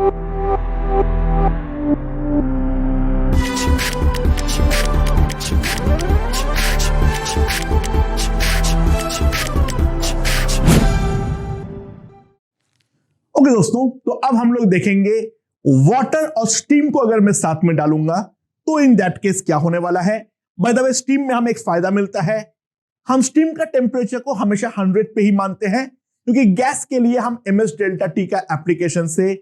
Okay दोस्तों, तो अब हम लोग देखेंगे वाटर और स्टीम को अगर मैं साथ में डालूंगा तो इन दैट केस क्या होने वाला है। बाय द वे, स्टीम में हमें एक फायदा मिलता है, हम स्टीम का टेम्परेचर को हमेशा 100 पे ही मानते हैं, क्योंकि गैस के लिए हम ms डेल्टा टी का एप्लीकेशन से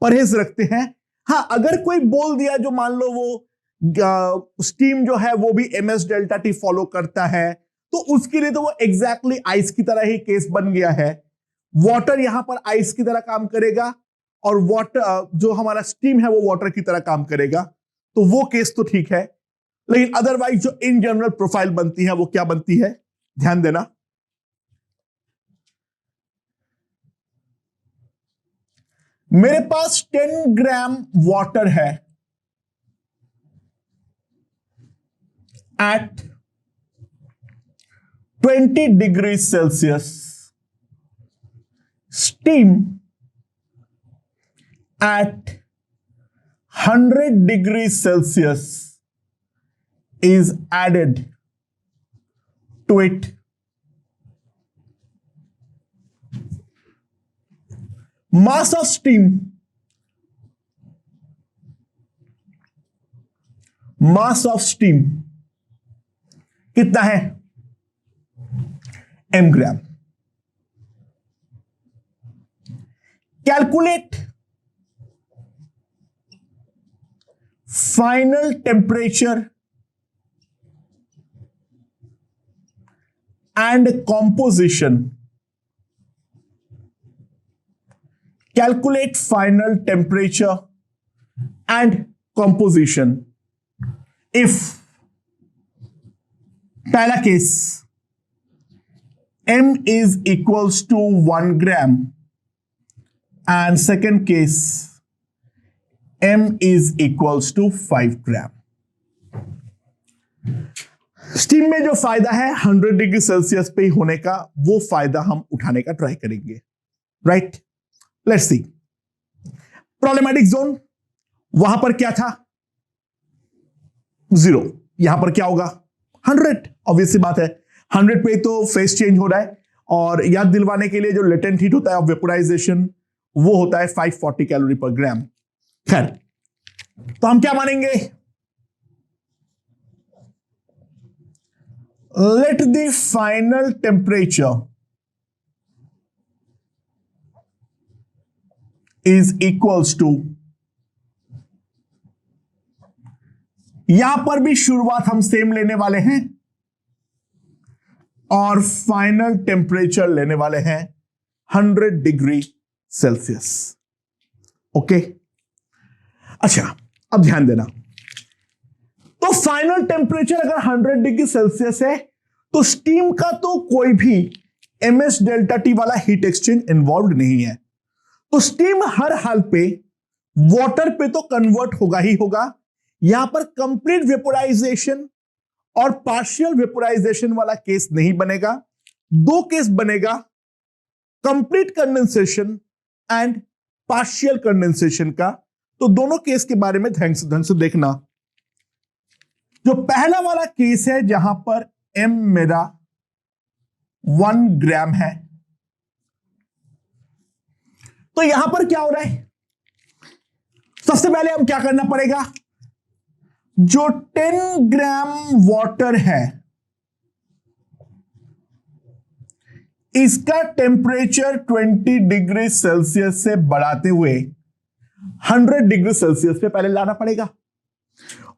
परहेज रखते हैं। हाँ, अगर कोई बोल दिया जो मान लो वो स्टीम जो है वो भी ms डेल्टा टी फॉलो करता है, तो उसके लिए तो वो एग्जैक्टली आइस की तरह ही केस बन गया है। वाटर यहां पर आइस की तरह काम करेगा और वाटर जो हमारा स्टीम है वो वाटर की तरह काम करेगा, तो वो केस तो ठीक है। लेकिन अदरवाइज जो इन जनरल प्रोफाइल बनती है वो क्या बनती है, ध्यान देना। मेरे पास 10 ग्राम वाटर है at 20 degree Celsius, steam at 100 degrees Celsius is added to it. Mass of steam, कितना है? m gram. Calculate final temperature and composition. Calculate final temperature and composition. If पहला case m is equals to 1 gram and second case m is equals to 5 gram. Steam में जो फायदा है 100 degree Celsius पे ही होने का, वो फायदा हम उठाने का ट्राई करेंगे, right. Let's see problematic zone, वहां पर क्या था 0, यहां पर क्या होगा 100, ऑब्वियस सी बात है 100 पे तो फेस चेंज हो रहा है। और याद दिलवाने के लिए जो लेटेंट हीट होता है ऑफ वेपोराइजेशन वो होता है 540 कैलोरी पर ग्राम। खैर, तो हम क्या मानेंगे, let the final temperature is equals to, यहां पर भी शुरुआत हम सेम लेने वाले हैं और फाइनल टेम्परेचर लेने वाले हैं 100 डिग्री सेल्सियस। ओके, अच्छा अब ध्यान देना, तो फाइनल टेम्परेचर अगर 100 डिग्री सेल्सियस है तो स्टीम का तो कोई भी ms डेल्टा टी वाला हीट एक्सचेंज इन्वॉल्व नहीं है, तो स्टीम हर हाल पे वाटर पे तो कन्वर्ट होगा ही होगा। यहां पर कंप्लीट वेपोराइजेशन और पार्शियल वेपोराइजेशन वाला केस नहीं बनेगा, दो केस बनेगा, complete condensation and partial condensation का। तो दोनों केस के बारे में ढंग से देखना। जो पहला वाला केस है जहां पर m मेरा 1 ग्राम है, तो यहां पर क्या हो रहा है, सबसे पहले हम क्या करना पड़ेगा, जो 10 ग्राम वाटर है इसका टेम्परेचर 20 डिग्री सेल्सियस से बढ़ाते हुए 100 डिग्री सेल्सियस पे पहले लाना पड़ेगा।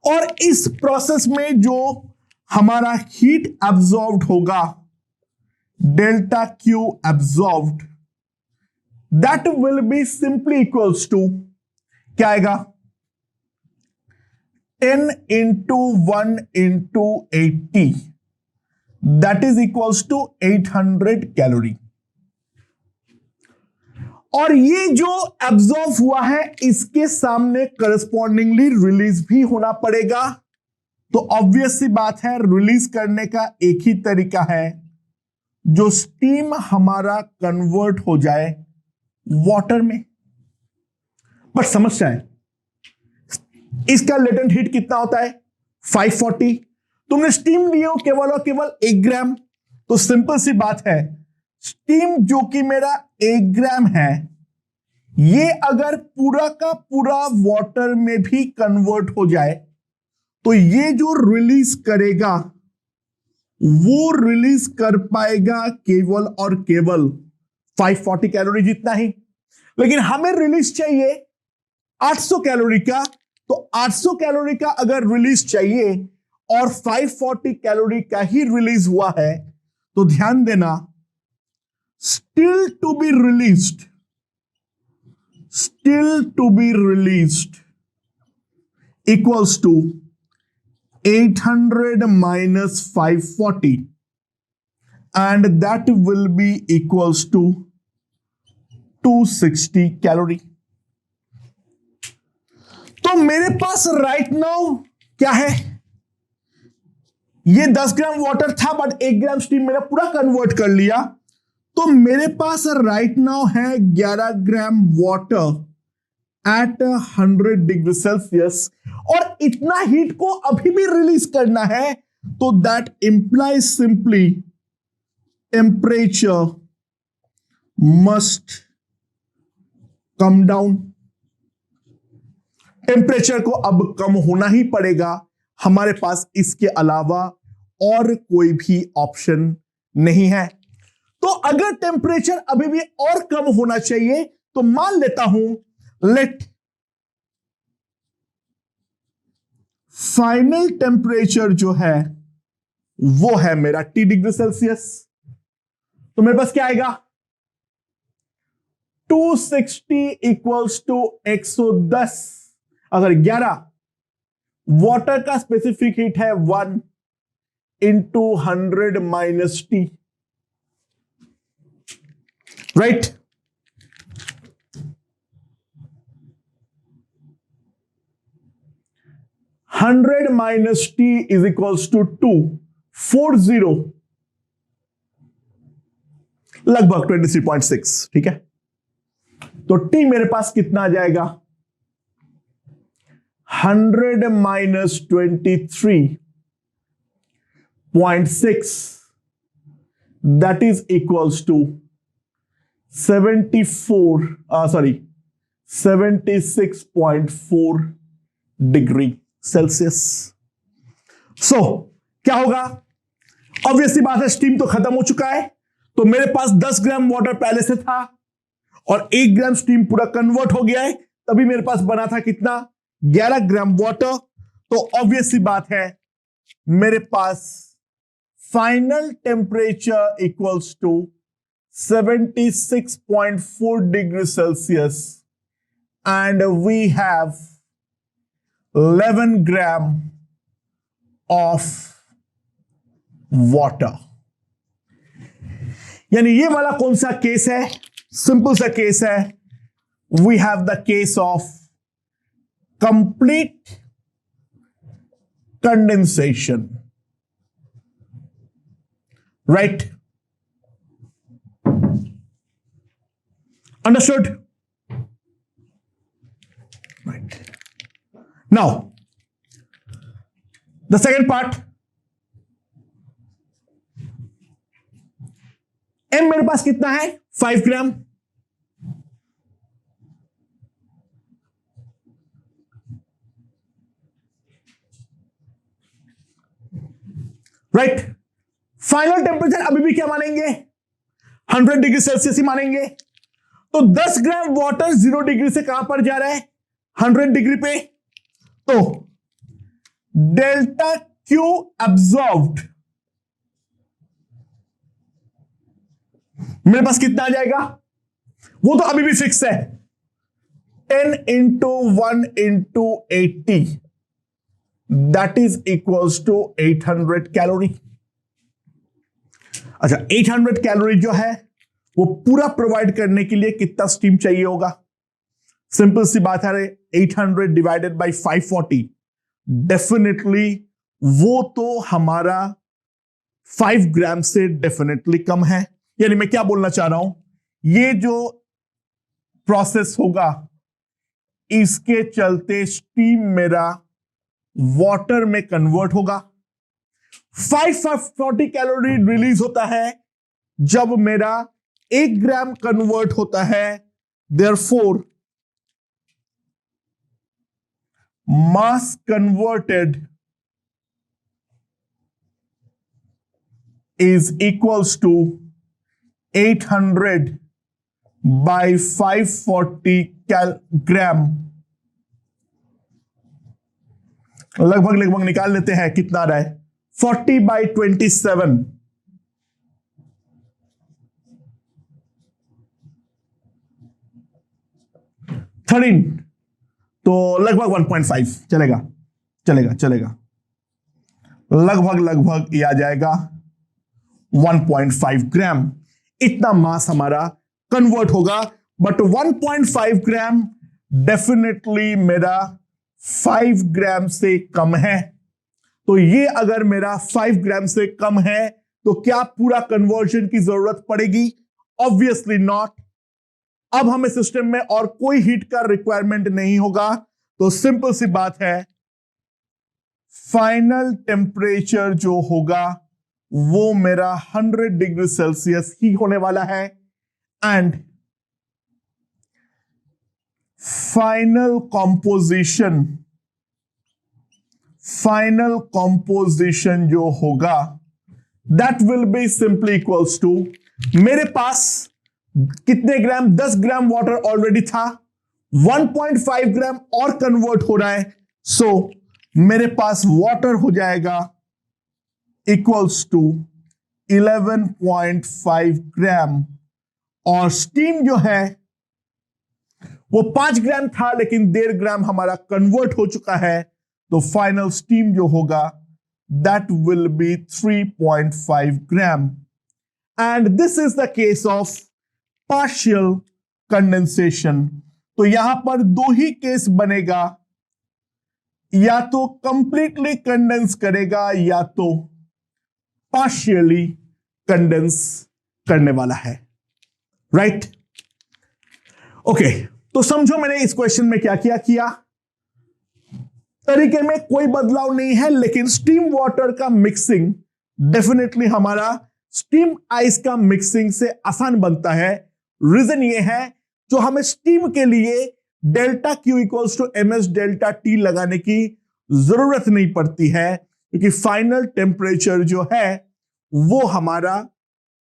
और इस प्रोसेस में जो हमारा हीट एब्जॉर्ब्ड होगा, delta Q absorbed, that will be simply equals to क्या आएगा, 10 into 1 into 80, that is equals to 800 calorie. और ये जो एब्जॉर्ब हुआ है इसके सामने करस्पॉन्डिंगली रिलीज भी होना पड़ेगा। तो ऑब्वियस सी बात है, रिलीज करने का एक ही तरीका है, जो स्टीम हमारा कन्वर्ट हो जाए वाटर में। पर समस्या है, इसका लेटेंट हीट कितना होता है 540। तुमने स्टीम लिए हो केवल और केवल 1 ग्राम, तो सिंपल सी बात है, स्टीम जो कि मेरा 1 ग्राम है, ये अगर पूरा का पूरा वाटर में भी कन्वर्ट हो जाए तो ये जो रिलीज करेगा वो रिलीज कर पाएगा केवल और केवल 540 कैलोरी जितना ही। लेकिन हमें रिलीज चाहिए 800 कैलोरी का, तो 800 कैलोरी का अगर रिलीज चाहिए और 540 कैलोरी का ही रिलीज हुआ है, तो ध्यान देना, still to be released equals to 800 minus 540, and that will be equals to 260 calorie. तो मेरे पास राइट नाउ क्या है, ये 10 ग्राम वाटर था बट 1 ग्राम स्टीम मैंने पूरा कन्वर्ट कर लिया, तो मेरे पास राइट नाउ है 11 gram water at 100 degree Celsius, और इतना हीट को अभी भी रिलीज करना है, तो that implies simply temperature must come down. Temperature को अब कम होना ही पड़ेगा, हमारे पास इसके अलावा और कोई भी ऑप्शन नहीं है। तो अगर टेम्परेचर अभी भी और कम होना चाहिए, तो मान लेता हूं लेट फाइनल टेम्परेचर जो है वो है मेरा T डिग्री सेल्सियस, तो मेरे पास क्या आएगा 260 इक्वल्स टू 110। अगर 11 वाटर का स्पेसिफिक हीट है 1 into 100 minus T, right. Hundred minus T is equals to 240, लगभग 23.6, ठीक है। तो टी मेरे पास कितना आ जाएगा 100 minus 23.6, that is equals to 76.4 degree Celsius. So क्या होगा, ऑब्वियसली बात है, स्टीम तो खत्म हो चुका है, तो मेरे पास 10 ग्राम वाटर पहले से था और 1 ग्राम स्टीम पूरा कन्वर्ट हो गया है, तभी मेरे पास बना था कितना 11 ग्राम वाटर। तो ऑब्वियसली बात है, मेरे पास final temperature equals to 76.4 degree Celsius and we have 11 gram of water. यानी ये वाला कौन सा केस है, सिंपल सा केस है, we have the case of complete condensation, right. Understood, right. Now the second part, M मेरे पास कितना है 5 ग्राम, राइट। फाइनल टेम्परेचर अभी भी क्या मानेंगे 100 डिग्री सेल्सियस ही मानेंगे। तो 10 ग्राम वाटर 0 डिग्री से कहां पर जा रहा है 100 डिग्री पे, तो डेल्टा क्यू एब्जॉर्ब्ड मेरे पास कितना आ जाएगा, वो तो अभी भी फिक्स है, 10 into 1 into 80, that is equals to 800 calorie. अच्छा, 800 कैलोरी जो है वो पूरा प्रोवाइड करने के लिए कितना स्टीम चाहिए होगा, सिंपल सी बात है, 800 डिवाइडेड बाय 540, डेफिनेटली वो तो हमारा 5 ग्राम से डेफिनेटली कम है। यानी मैं क्या बोलना चाह रहा हूं, ये जो प्रोसेस होगा इसके चलते स्टीम मेरा वाटर में कन्वर्ट होगा। 540 कैलोरी रिलीज होता है जब मेरा 1 ग्राम कन्वर्ट होता है। Therefore mass converted is equals to 800 by 540 gram. लगभग निकाल लेते हैं कितना रहा है, 40 by 27, 13, तो लगभग 1.5 चलेगा चलेगा चलेगा, लगभग ये आ जाएगा 1.5 ग्राम। इतना मास हमारा कन्वर्ट होगा, बट 1.5 ग्राम डेफिनेटली मेरा 5 ग्राम से कम है। तो ये अगर मेरा 5 ग्राम से कम है तो क्या पूरा कन्वर्जन की जरूरत पड़ेगी? Obviously not. अब हमें सिस्टम में और कोई हीट का रिक्वायरमेंट नहीं होगा, तो सिंपल सी बात है, फाइनल टेम्परेचर जो होगा वो मेरा 100 डिग्री सेल्सियस ही होने वाला है। एंड फाइनल कॉम्पोजिशन जो होगा that will be simply equals to, मेरे पास कितने ग्राम, 10 ग्राम वाटर ऑलरेडी था, 1.5 ग्राम और कन्वर्ट हो रहा है, सो मेरे पास वाटर हो जाएगा इक्वल्स टू 11.5 ग्राम, और स्टीम जो है वो 5 ग्राम था लेकिन 1.5 ग्राम हमारा कन्वर्ट हो चुका है, तो फाइनल स्टीम जो होगा that will B 3.5 gram. And this is the case of partial condensation. तो यहां पर 2 ही केस बनेगा, या तो कंप्लीटली कंडेंस करेगा या तो पार्शियली कंडेंस करने वाला है, राइट? ओके, तो समझो मैंने इस क्वेश्चन में क्या किया। तरीके में कोई बदलाव नहीं है, लेकिन स्टीम वाटर का मिक्सिंग डेफिनेटली हमारा स्टीम आइस का मिक्सिंग से आसान बनता है। रीजन ये है, जो हमें स्टीम के लिए delta Q equals to M S delta T लगाने की जरूरत नहीं पड़ती है, क्योंकि फाइनल टेम्परेचर जो है वो हमारा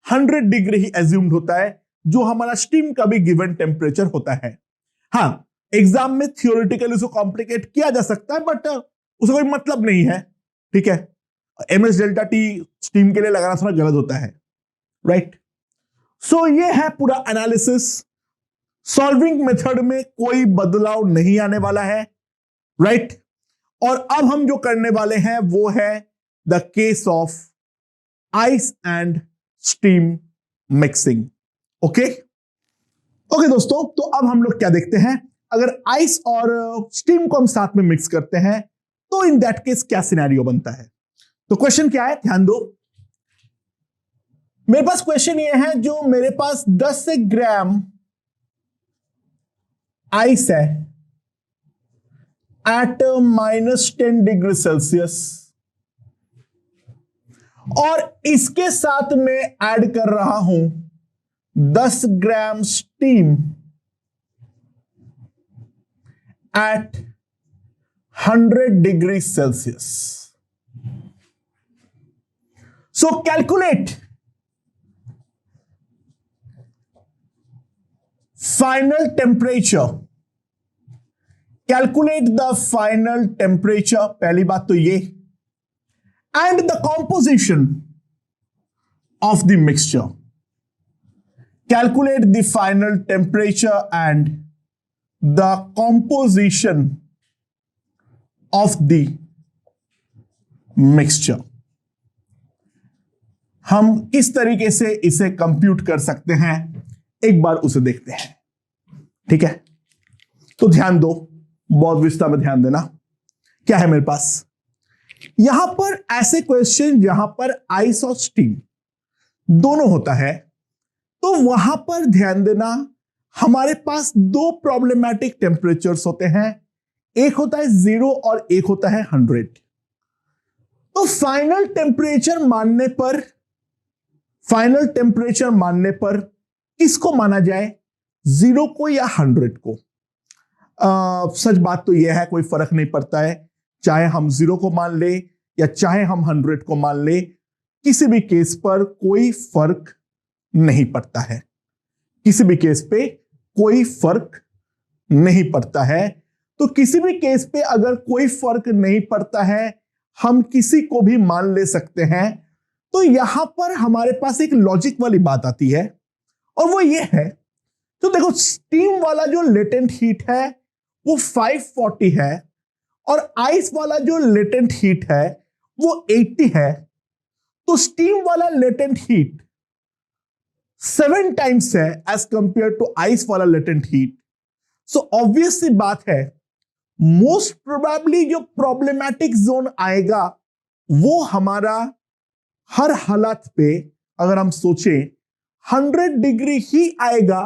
100 डिग्री ही एज्यूम्ड होता है, जो हमारा स्टीम का भी गिवन टेम्परेचर होता है। हाँ, एग्जाम में थियोरेटिकली उसको कॉम्प्लिकेट किया जा सकता है, बट उसका कोई मतलब नहीं है, ठीक है? M S delta T steam के लिए लगाना थोड़ा गलत होता है, राइट? सो ये है पूरा एनालिसिस। सॉल्विंग मेथड में कोई बदलाव नहीं आने वाला है, राइट? और अब हम जो करने वाले हैं वो है the case of ice and steam mixing. Okay दोस्तों, तो अब हम लोग क्या देखते हैं, अगर आइस और स्टीम को हम साथ में मिक्स करते हैं तो इन दैट केस क्या सिनेरियो बनता है। तो क्वेश्चन क्या है, ध्यान दो। मेरे पास क्वेश्चन ये है, जो मेरे पास 10 ग्राम आइस है एट -10 डिग्री सेल्सियस, और इसके साथ में ऐड कर रहा हूं 10 gram steam at 100 degree Celsius. So calculate final temperature, calculate the final temperature, पहली बात तो ये, and the composition of the mixture. Calculate the final temperature and the composition of the mixture। हम किस तरीके से इसे कंप्यूट कर सकते हैं, एक बार उसे देखते हैं, ठीक है? तो ध्यान दो, बहुत विस्तार में ध्यान देना। क्या है मेरे पास यहां पर ऐसे क्वेश्चन जहां पर आइस और स्टीम दोनों होता है, तो वहां पर ध्यान देना, हमारे पास दो प्रॉब्लमैटिक टेम्परेचर्स होते हैं, एक होता है 0 और एक होता है 100। तो फाइनल टेम्परेचर मानने पर किसको माना जाए, 0 को या 100 को? सच बात तो यह है कोई फर्क नहीं पड़ता है, चाहे हम 0 को मान ले या चाहे हम 100 को मान ले, किसी भी केस पर कोई फर्क नहीं पड़ता है, किसी भी केस पे कोई फर्क नहीं पड़ता है। तो किसी भी केस पे अगर कोई फर्क नहीं पड़ता है, हम किसी को भी मान ले सकते हैं। तो यहां पर हमारे पास एक लॉजिक वाली बात आती है और वो ये है, तो देखो स्टीम वाला जो लेटेंट हीट है वो 540 है और आइस वाला जो लेटेंट हीट है वो 80 है। तो स्टीम वाला लेटेंट हीट 7 टाइम्स है एज कंपेयर टू आइस वाला लेटेंट हीट। सो ऑब्वियस सी बात है, मोस्ट प्रोबेबली जो प्रॉब्लमैटिक जोन आएगा वो हमारा हर हालत पे अगर हम सोचें 100 डिग्री ही आएगा,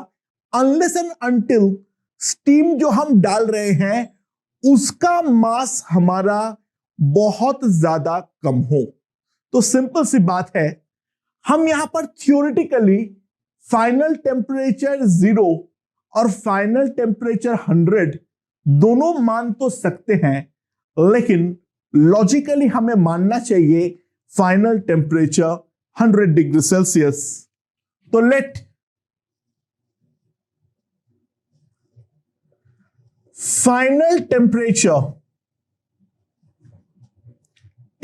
अनलेस एंड अनटिल स्टीम जो हम डाल रहे हैं उसका मास हमारा बहुत ज्यादा कम हो। तो सिंपल सी बात है, हम यहां पर थ्योरेटिकली फाइनल टेम्परेचर 0 और फाइनल टेम्परेचर 100 दोनों मान तो सकते हैं, लेकिन लॉजिकली हमें मानना चाहिए फाइनल टेम्परेचर 100 डिग्री सेल्सियस। तो let final temperature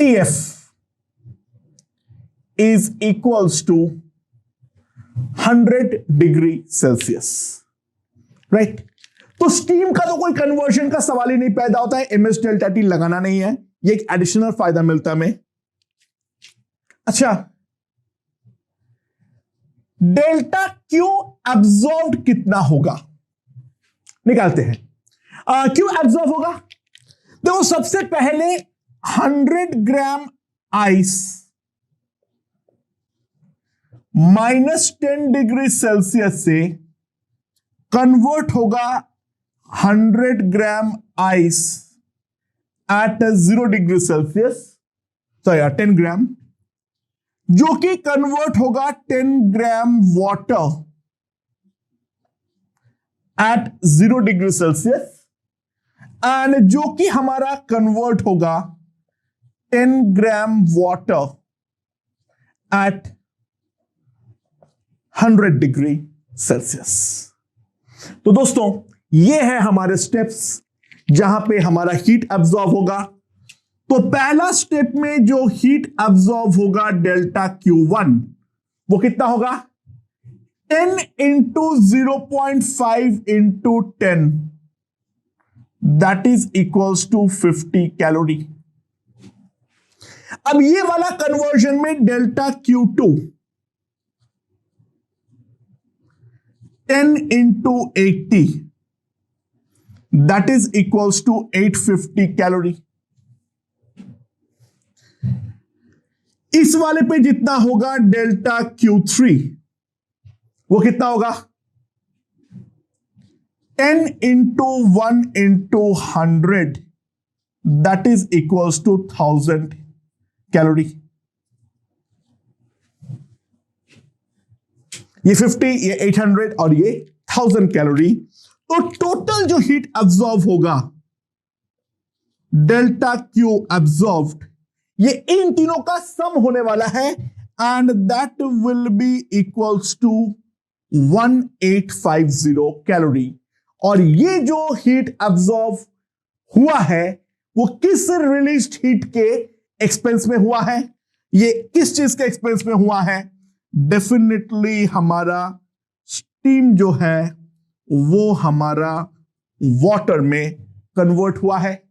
TF is equals to 100 degree Celsius, right. तो स्टीम का तो कोई कन्वर्जन का सवाल ही नहीं पैदा होता है, MS डेल्टा T लगाना नहीं है, ये एक एडिशनल फायदा मिलता है हमें। अच्छा, डेल्टा Q एब्जॉर्ब्ड कितना होगा, निकालते हैं। क्यों एब्जॉर्ब होगा, देखो सबसे पहले 100 ग्राम आइस -10 डिग्री सेल्सियस से कन्वर्ट होगा 100 gram ice eight 0 degree Celsius, sorry 10 ग्राम, जो कि कन्वर्ट होगा 10 gram water at 0 degree Celsius, and जो कि हमारा कन्वर्ट होगा 10 gram water at 100 degree Celsius. तो दोस्तों ये है हमारे स्टेप्स जहां पे हमारा हीट एब्जॉर्ब होगा। तो पहला स्टेप में जो हीट एब्जॉर्ब होगा डेल्टा Q1 वो कितना होगा, 10 into 0.5 into 10, that is equals to 50 calorie. अब ये वाला कन्वर्जन में delta Q2 10 into 80, that is equals to 850 calorie. इस वाले पे जितना होगा डेल्टा Q3 वो कितना होगा, 10 into 1 into 100, that is equals to 1000 calorie. ये 50, ये 800 और ये 1000 कैलोरी। तो टोटल जो हीट एब्जॉर्ब होगा डेल्टा Q एब्जॉर्ब्ड, ये इन तीनों का सम होने वाला है, and that will be equals to 1850 calorie. और ये जो हीट एब्जॉर्ब हुआ है वो किस रिलीज्ड हीट के एक्सपेंस में हुआ है, ये किस चीज के एक्सपेंस में हुआ है, डेफिनेटली हमारा स्टीम जो है वो हमारा वाटर में कन्वर्ट हुआ है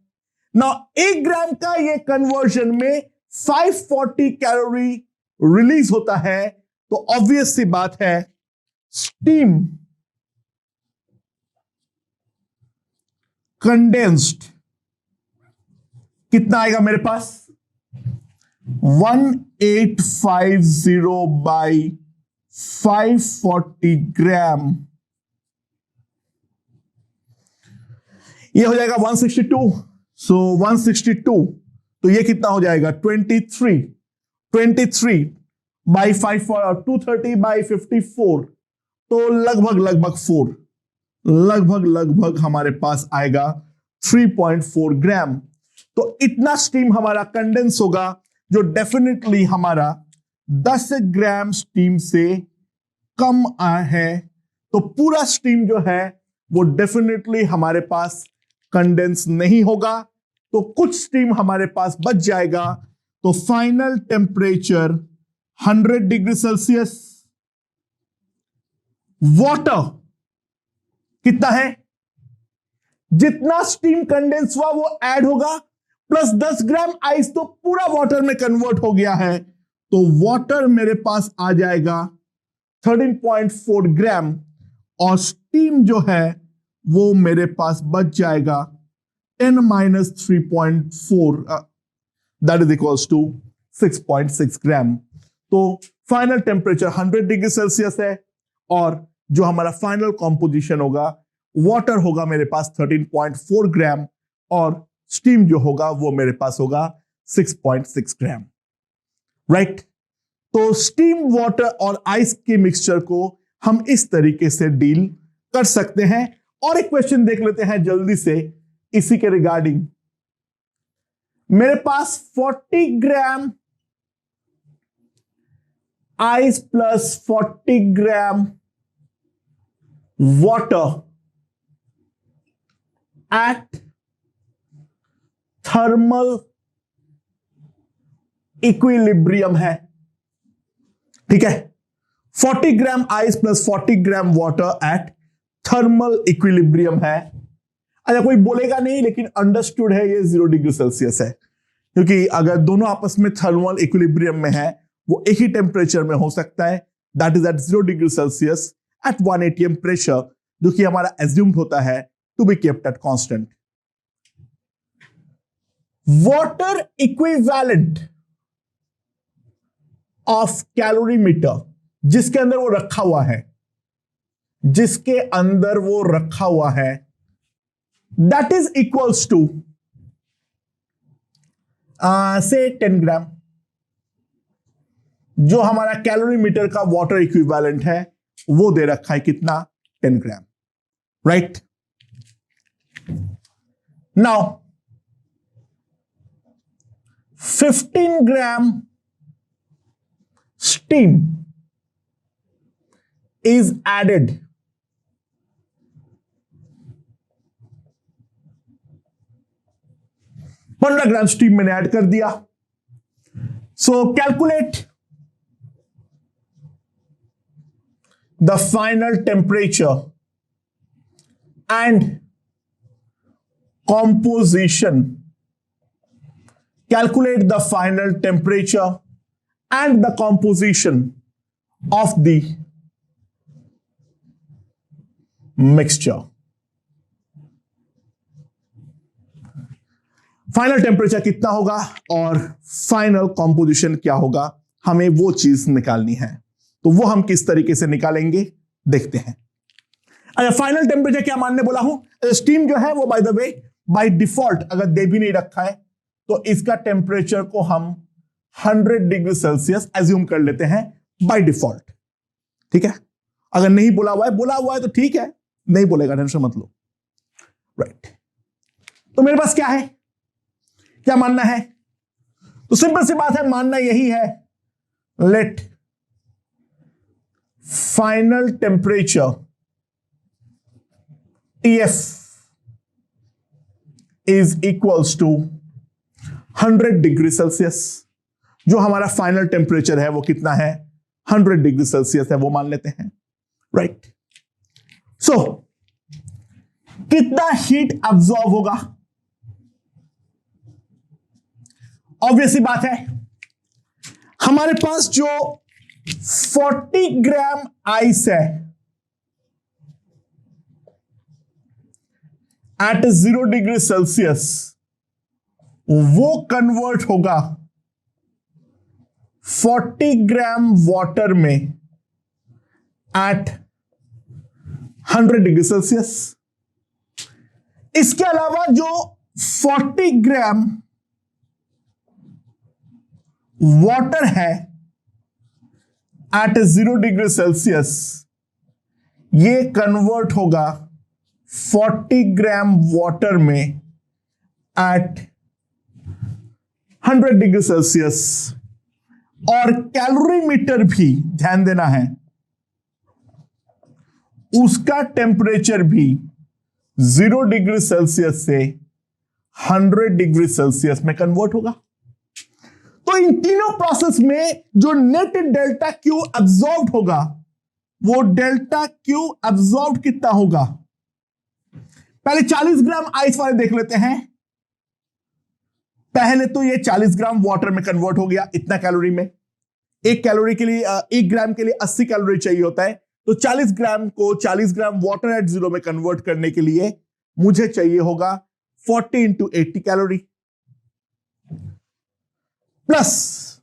ना। 1 ग्राम का ये कन्वर्जन में 540 कैलोरी रिलीज होता है। तो ऑब्वियस सी बात है स्टीम कंडेंस्ड कितना आएगा मेरे पास, 1850 बाई 540 ग्राम ये हो जाएगा 162, सो 162, तो ये कितना हो जाएगा 23 बाई 5 और 230 बाई 54, तो लगभग हमारे पास आएगा 3.4 ग्राम। तो इतना स्टीम हमारा कंडेंस होगा, जो डेफिनेटली हमारा 10 ग्राम स्टीम से कम है। तो पूरा स्टीम जो है वो डेफिनेटली हमारे पास कंडेंस नहीं होगा, तो कुछ स्टीम हमारे पास बच जाएगा। तो final temperature 100 degree Celsius. Water कितना है, जितना स्टीम कंडेंस हुआ वो ऐड होगा, प्लस 10 ग्राम आइस, तो पूरा वाटर में कन्वर्ट हो गया है। तो वाटर मेरे पास आ जाएगा 13.4 ग्राम, और स्टीम जो है वो मेरे पास बच जाएगा 10 minus 3.4, that is equals to 6.6 gram. तो फाइनल टेम्परेचर 100 डिग्री सेल्सियस है, और जो हमारा फाइनल कॉम्पोजिशन होगा, वाटर होगा मेरे पास 13.4 ग्राम, और स्टीम जो होगा वो मेरे पास होगा 6.6 ग्राम। राइट। तो स्टीम, वाटर और आइस के मिक्सचर को हम इस तरीके से डील कर सकते हैं। और एक क्वेश्चन देख लेते हैं जल्दी से इसी के रिगार्डिंग। मेरे पास 40 gram ice plus 40 gram water at thermal equilibrium है। ठीक है, 40 gram ice plus 40 gram water at thermal equilibrium है। अच्छा, कोई बोलेगा नहीं, लेकिन अंडरस्टूड है ये 0 डिग्री सेल्सियस है, क्योंकि अगर दोनों आपस में थर्मल इक्विलिब्रियम में है, वो एक ही टेम्परेचर में हो सकता है, that is at 0 degree Celsius at 1 atm pressure, जो कि हमारा एज्यूम्ड होता है to be kept at constant. Water equivalent of calorimeter, जिसके अंदर वो रखा हुआ है, दैट इज इक्वल्स टू से 10 ग्राम। जो हमारा कैलोरीमीटर का वाटर इक्विवेलेंट है वो दे रखा है कितना, 10 gram. Right. Now 15 gram steam is added पंद्रह ग्राम स्टीम मैंने ऐड कर दिया। सो calculate the final temperature and composition. Calculate the final temperature and the composition of the mixture. Final temperature कितना होगा और फाइनल कॉम्पोजिशन क्या होगा, हमें वो चीज निकालनी है। तो वो हम किस तरीके से निकालेंगे देखते हैं। अच्छा, फाइनल टेम्परेचर क्या मानने बोला हूं, स्टीम जो है वो by the way by default अगर दे भी नहीं रखा है तो इसका टेम्परेचर को हम 100 डिग्री सेल्सियस एज्यूम कर लेते हैं बाय डिफॉल्ट। ठीक है, अगर नहीं बोला हुआ है तो ठीक है, नहीं बोलेगा टेंशन मत लो। राइट। तो मेरे पास क्या है, क्या मानना है, तो सिंपल सी बात है, मानना यही है, let final temperature TF is equals to 100 degree Celsius. जो हमारा फाइनल टेम्परेचर है वो कितना है, 100 डिग्री सेल्सियस है, वो मान लेते हैं। राइट। सो कितना हीट अब्सॉर्ब होगा, ऑब्वियसली बात है, हमारे पास जो 40 ग्राम आइस है एट 0 डिग्री सेल्सियस, वो कन्वर्ट होगा 40 ग्राम वाटर में एट 100 डिग्री सेल्सियस। इसके अलावा जो 40 ग्राम वाटर है एट 0 डिग्री सेल्सियस, ये कन्वर्ट होगा 40 ग्राम वाटर में एट 100 डिग्री सेल्सियस। और कैलोरीमीटर भी ध्यान देना है, उसका टेम्परेचर भी 0 डिग्री सेल्सियस से 100 डिग्री सेल्सियस में कन्वर्ट होगा। तो इन तीनों प्रोसेस में जो नेट डेल्टा क्यू एब्जॉर्ब होगा, वो डेल्टा क्यू एब्जॉर्ब कितना होगा? पहले 40 ग्राम आइस वाले देख लेते हैं। पहले तो ये 40 ग्राम वाटर में कन्वर्ट हो गया इतना कैलोरी में। एक कैलोरी के लिए 1 ग्राम के लिए 80 कैलोरी चाहिए होता है, तो 40 ग्राम को 40 ग्राम वाटर एट 0 में कन्वर्ट करने के लिए मुझे चाहिए होगा 40 इंटू 80 कैलोरी। प्लस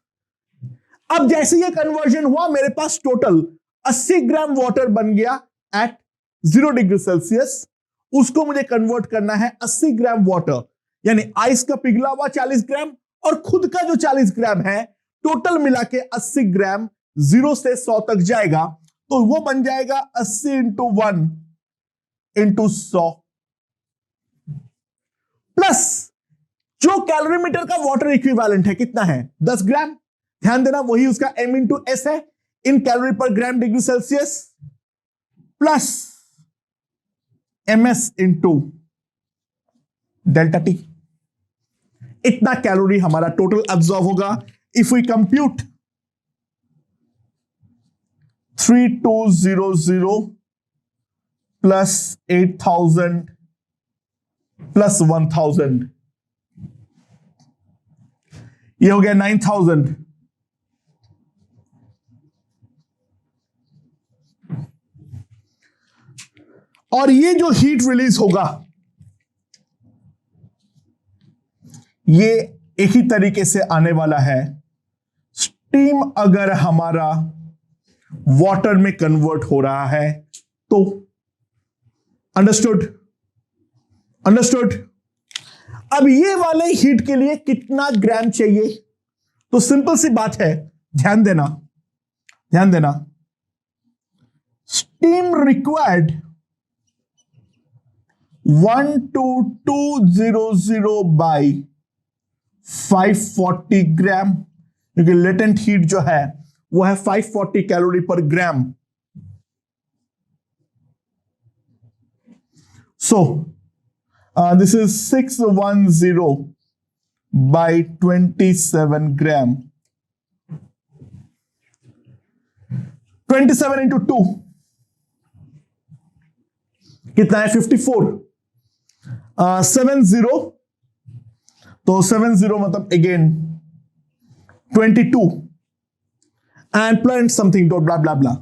अब जैसे ये कन्वर्जन हुआ, मेरे पास टोटल 80 ग्राम वाटर बन गया एट 0 डिग्री सेल्सियस। उसको मुझे कन्वर्ट करना है 80 ग्राम वाटर, यानी आइस का पिघला हुआ 40 ग्राम और खुद का जो 40 ग्राम है, टोटल मिला के 80 ग्राम 0 से 100 तक जाएगा, तो वो बन जाएगा 80 इंटू 1 इंटू 100 प्लस जो कैलोरीमीटर का वाटर इक्विवेलेंट है कितना है? 10 ग्राम। ध्यान देना, वही उसका m इंटू एस है, in calorie per gram degree Celsius, plus ms into delta T. इतना कैलोरी हमारा टोटल एब्जॉर्ब होगा। If we compute 3200 plus 8000 plus 1000, ये हो गया 9000। और ये जो हीट रिलीज होगा, ये एक ही तरीके से आने वाला है। स्टीम अगर हमारा वाटर में कन्वर्ट हो रहा है तो अंडरस्टूड? अंडरस्टूड। अब ये वाले हीट के लिए कितना ग्राम चाहिए? तो सिंपल सी बात है, ध्यान देना, ध्यान देना। स्टीम रिक्वायर्ड 12200 बाई 540 ग्राम, क्योंकि लेटेंट हीट जो है वो है 540 calorie per gram. So this is 610 by 27 gram. 27 into 2 कितना है? 54। 70, तो 70 मतलब again 22 and plus something dot blah blah blah,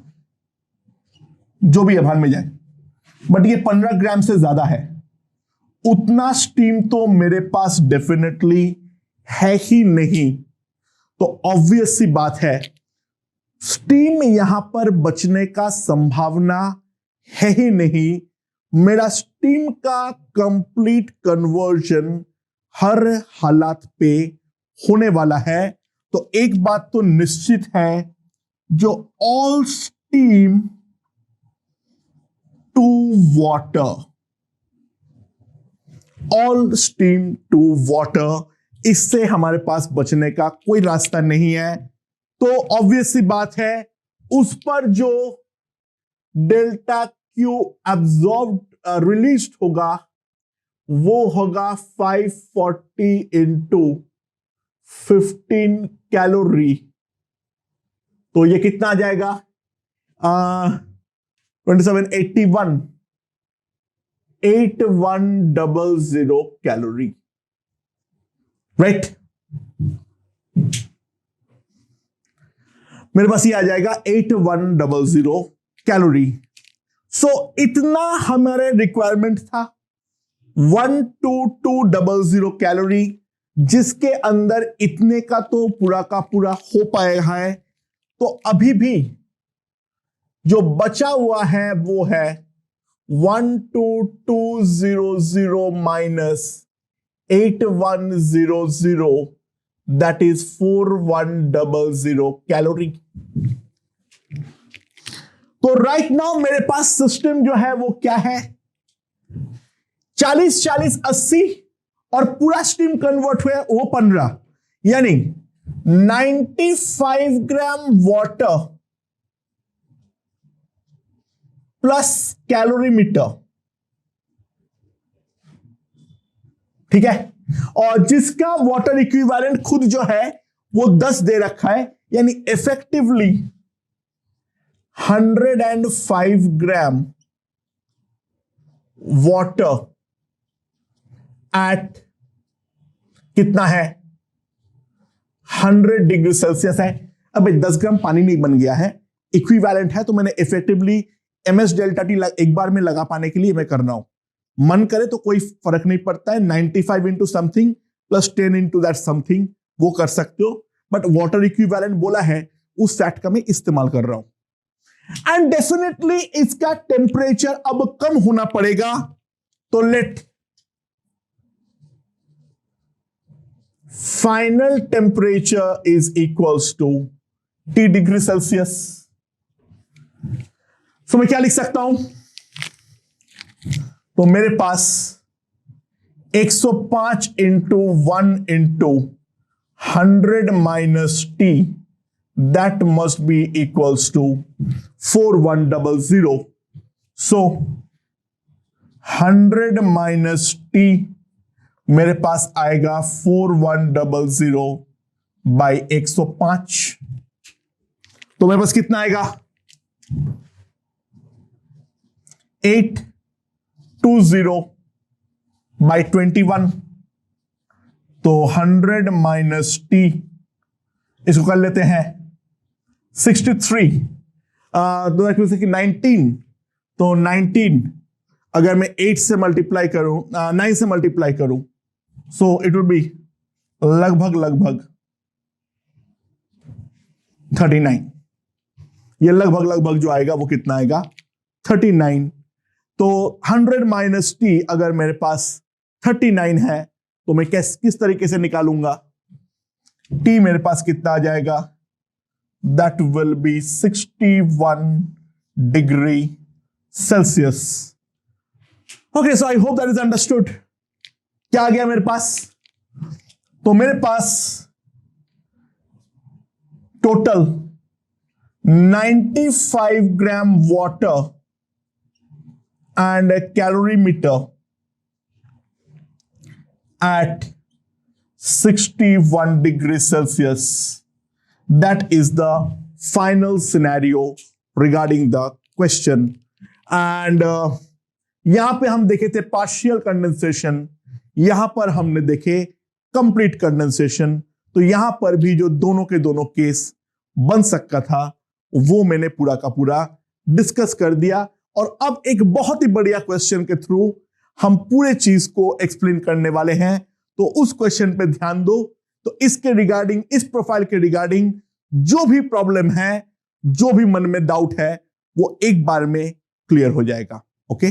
जो भी भाग में जाए, बट ये 15 ग्राम से ज्यादा है। उतना स्टीम तो मेरे पास डेफिनेटली है ही नहीं, तो ऑब्वियस सी बात है स्टीम यहां पर बचने का संभावना है ही नहीं। मेरा स्टीम का कंप्लीट कन्वर्जन हर हालात पे होने वाला है। तो एक बात तो निश्चित है, जो all steam to water, all steam to water, इससे हमारे पास बचने का कोई रास्ता नहीं है। तो ऑब्वियस सी बात है, उस पर जो डेल्टा क्यू एब्जॉर्ब रिलीज होगा वो होगा 540 इंटू 15 कैलोरी। तो ये कितना आ जाएगा? 2781 8100 कैलोरी, राइट? मेरे पास ये आ जाएगा 8100 कैलोरी। सो इतना हमारे रिक्वायरमेंट था, 12200 कैलोरी, जिसके अंदर इतने का तो पूरा का पूरा हो पाएगा है। तो अभी भी जो बचा हुआ है वो है 12200 minus 8100, that is 4100 कैलोरी। तो राइट नाउ मेरे पास सिस्टम जो है वो क्या है, 40 40 80 और पूरा स्ट्रीम कन्वर्ट हुए वो 15, यानी 95 ग्राम वाटर प्लस कैलोरीमीटर, ठीक है। और जिसका वाटर इक्विवेलेंट खुद जो है वो 10 दे रखा है, यानी इफेक्टिवली 105 ग्राम वाटर एट कितना है 100 डिग्री सेल्सियस है। अब 10 ग्राम पानी नहीं बन गया है, इक्विवेलेंट है, तो मैंने इफेक्टिवली ms डेल्टा टी एक बार में लगा पाने के लिए मैं कर रहा हूं। मन करे तो कोई फर्क नहीं पड़ता है, 95 into something plus 10 into that something वो कर सकते हो, बट वाटर इक्विवेलेंट बोला है उस फैक्ट का मैं इस्तेमाल कर रहा हूं। एंड डेफिनेटली इसका टेम्परेचर अब कम होना पड़ेगा, तो let final temperature is equals to T degree Celsius. तो मैं क्या लिख सकता हूं, तो मेरे पास 105 into 1 into 100 minus T, that must be equals to 4100. So 100 minus t मेरे पास आएगा 4100 by 105, तो मेरे पास कितना आएगा 820 by 21, तो 100 माइनस टी इसको कर लेते हैं 63, 19, तो 19 अगर मैं 8 से मल्टीप्लाई करूं, 9 से मल्टीप्लाई करूं, सो इट विल बी लगभग 39। ये लगभग जो आएगा वो कितना आएगा 39। तो 100 माइनस टी अगर मेरे पास 39 है तो मैं किस तरीके से निकालूंगा, टी मेरे पास कितना आ जाएगा, that will be 61 degree Celsius. Okay, so I hope that is understood. क्या आ गया मेरे पास, तो मेरे पास total 95 gram water and calorimeter at 61 degrees Celsius. That is the final scenario regarding the question. And यहां पे हम देखे थे पार्शियल कंडेंसेशन, यहां पर हमने देखे कंप्लीट कंडेंसेशन। तो यहां पर भी जो दोनों के दोनों केस बन सकता था वो मैंने पूरा का पूरा डिस्कस कर दिया। और अब एक बहुत ही बढ़िया क्वेश्चन के थ्रू हम पूरे चीज को एक्सप्लेन करने वाले हैं, तो उस क्वेश्चन पे ध्यान दो। तो इसके रिगार्डिंग, इस प्रोफाइल के रिगार्डिंग जो भी प्रॉब्लम है, जो भी मन में डाउट है, वो एक बार में क्लियर हो जाएगा। ओके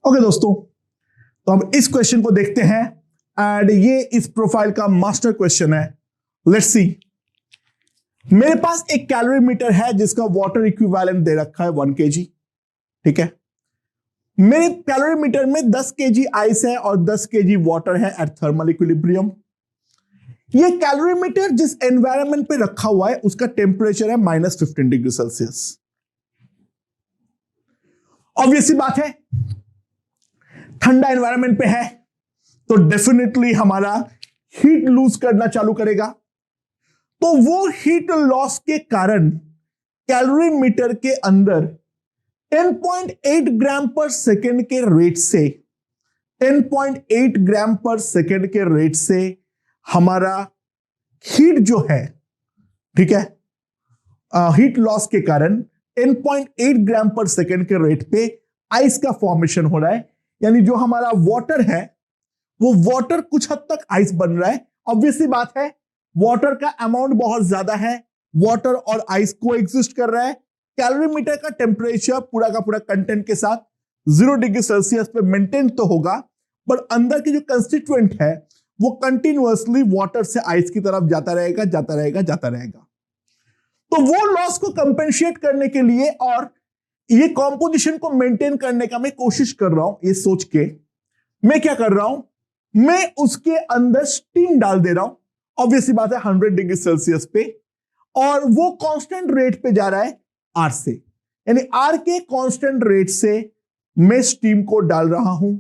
ओके दोस्तों, तो अब इस क्वेश्चन को देखते हैं एंड ये इस प्रोफाइल का मास्टर क्वेश्चन है। लेट्स सी, मेरे पास एक कैलोरीमीटर है जिसका वाटर इक्विवेलेंट दे रखा है 1 kg, ठीक है। मेरे कैलोरीमीटर में 10 kg आइस है और 10 kg वाटर है एट थर्मल इक्विलिब्रियम। ये कैलोरीमीटर जिस एनवायरनमेंट पे रखा हुआ है उसका टेम्परेचर है -15 डिग्री सेल्सियस। ऑब्वियस सी बात है, ठंडा एनवायरनमेंट पे है तो डेफिनेटली हमारा हीट लूज करना चालू करेगा। तो वो हीट लॉस के कारण कैलोरीमीटर के अंदर 10.8 ग्राम पर सेकेंड के रेट से 10.8 ग्राम पर सेकेंड के रेट से हमारा हीट जो है, ठीक है, हीट लॉस के कारण 10.8 ग्राम पर सेकेंड के रेट पे आइस का फॉर्मेशन हो रहा है। यानी जो हमारा वाटर है वो वाटर कुछ हद तक आइस बन रहा है। ऑब्वियसली बात है, वाटर का अमाउंट बहुत ज्यादा है, वाटर और आइस को एग्जिस्ट कर रहा है। कैलोरीमीटर का टेम्परेचर पूरा का पूरा कंटेंट के साथ 0 डिग्री सेल्सियस पे मेंटेन तो होगा, पर अंदर की जो कंस्टिट्यूएंट है वो कंटिन्यूअसली वाटर से आइस की तरफ जाता रहेगा, जाता रहेगा, जाता रहेगा। तो वो लॉस को कंपेंसेट करने के लिए और ये कॉम्पोजिशन को मेंटेन करने का मैं कोशिश कर रहा हूं। ये सोच के मैं क्या कर रहा हूं, मैं उसके अंदर स्टीम डाल दे रहा हूं, ऑब्वियसली बात है 100 डिग्री सेल्सियस पे, और वो कांस्टेंट रेट पे जा रहा है आर से, यानी आर के कांस्टेंट रेट से मैं स्टीम को डाल रहा हूं।